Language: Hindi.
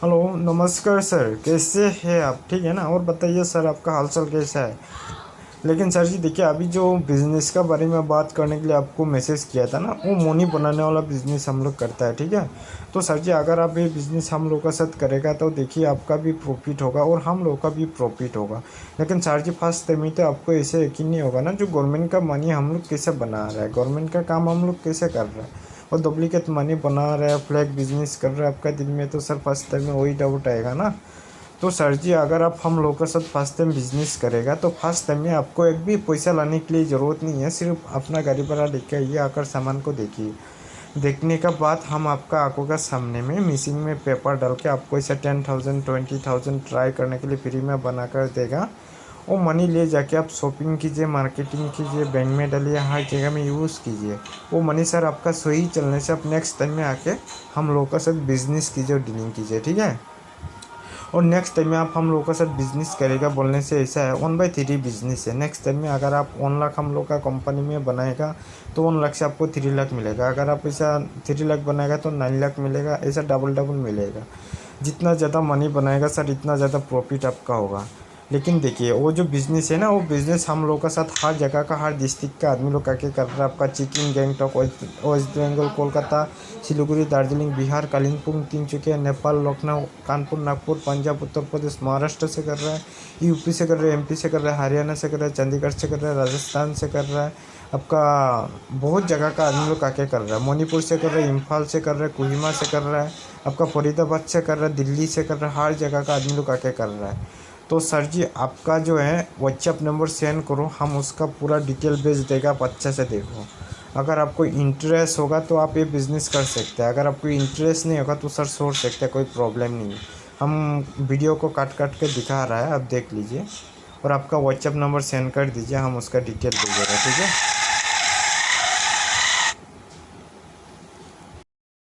हेलो, नमस्कार सर। कैसे हैं आप? ठीक है ना? और बताइए सर, आपका हालचाल कैसा है? लेकिन सर जी देखिए, अभी जो बिज़नेस का बारे में बात करने के लिए आपको मैसेज किया था ना, वो मोनी बनाने वाला बिज़नेस हम लोग करता है। ठीक है? तो सर जी, अगर आप ये बिज़नेस हम लोग का साथ करेगा तो देखिए, आपका भी प्रॉफिट होगा और हम लोग का भी प्रॉफिट होगा। लेकिन सर जी, फर्स्ट टाइम ही तो आपको ऐसे यकीन नहीं होगा ना, जो गवर्नमेंट का मनी हम लोग कैसे बना रहा है, गवर्नमेंट का काम हम लोग कैसे कर रहे हैं और डुप्लीकेट मनी बना रहा है, फ्लैग बिजनेस कर रहा है आपका दिल में, तो सर फर्स्ट टाइम में वही डाउट आएगा ना। तो सर जी, अगर आप हम लोग के साथ फर्स्ट टाइम बिजनेस करेगा तो फर्स्ट टाइम में आपको एक भी पैसा लाने के लिए ज़रूरत नहीं है। सिर्फ अपना गाड़ी भाड़ा लेके आइए, आकर सामान को देखिए। देखने का बाद हम आपका आंखों का सामने में मशीन में पेपर डाल के आपको ऐसा 10,000 20,000 ट्राई करने के लिए फ्री में बना कर देगा। वो मनी ले जाके आप शॉपिंग कीजिए, मार्केटिंग कीजिए, बैंक में डालिए, हर जगह में यूज़ कीजिए। वो मनी सर आपका सही चलने से आप नेक्स्ट टाइम में आके हम लोगों का साथ बिजनेस कीजिए और डीलिंग कीजिए। ठीक है? और नेक्स्ट टाइम में आप हम लोगों के साथ बिजनेस करेगा बोलने से ऐसा है, 1/3 बिजनेस है। नेक्स्ट टाइम में अगर आप 1 लाख हम लोग का कंपनी में बनाएगा तो 1 लाख से आपको 3 लाख मिलेगा। अगर आप ऐसा 3 लाख बनाएगा तो 9 लाख मिलेगा। ऐसा डबल डबल मिलेगा। जितना ज़्यादा मनी बनाएगा सर, इतना ज़्यादा प्रॉफिट आपका होगा। लेकिन देखिए, वो जो बिज़नेस है ना, वो बिज़नेस हम लोग का साथ हर जगह का, हर डिस्ट्रिक्ट का आदमी लोग आके कर रहा है। आपका चिकिंग, गैंगटॉक, वेस्ट बंगाल, कोलकाता, सिलीगुड़ी, दार्जिलिंग, बिहार, कालिम्पोंग, तिनसुकिया, नेपाल, लखनऊ, कानपुर, नागपुर, पंजाब, उत्तर प्रदेश, महाराष्ट्र से कर रहा है, यूपी से कर रहा है, एमपी से कर रहा है, हरियाणा से कर रहा है, चंडीगढ़ से कर रहा है, राजस्थान से कर रहा है। आपका बहुत जगह का आदमी लोग आके कर रहा है। मणिपुर से कर रहा है, इम्फाल से कर रहा है, कोहिमा से कर रहा है, आपका फरीदाबाद से कर रहा है, दिल्ली से कर रहा है, हर जगह का आदमी लोग आके कर रहा है। तो सर जी, आपका जो है व्हाट्सएप नंबर सेंड करो, हम उसका पूरा डिटेल भेज देगा, आप अच्छे से देखो। अगर आपको इंटरेस्ट होगा तो आप ये बिज़नेस कर सकते हैं। अगर आपको इंटरेस्ट नहीं होगा तो सर छोड़ सकते हैं, कोई प्रॉब्लम नहीं है। हम वीडियो को काट काट के दिखा रहा है, आप देख लीजिए और आपका व्हाट्सएप नंबर सेंड कर दीजिए, हम उसका डिटेल भेज देगा। ठीक है?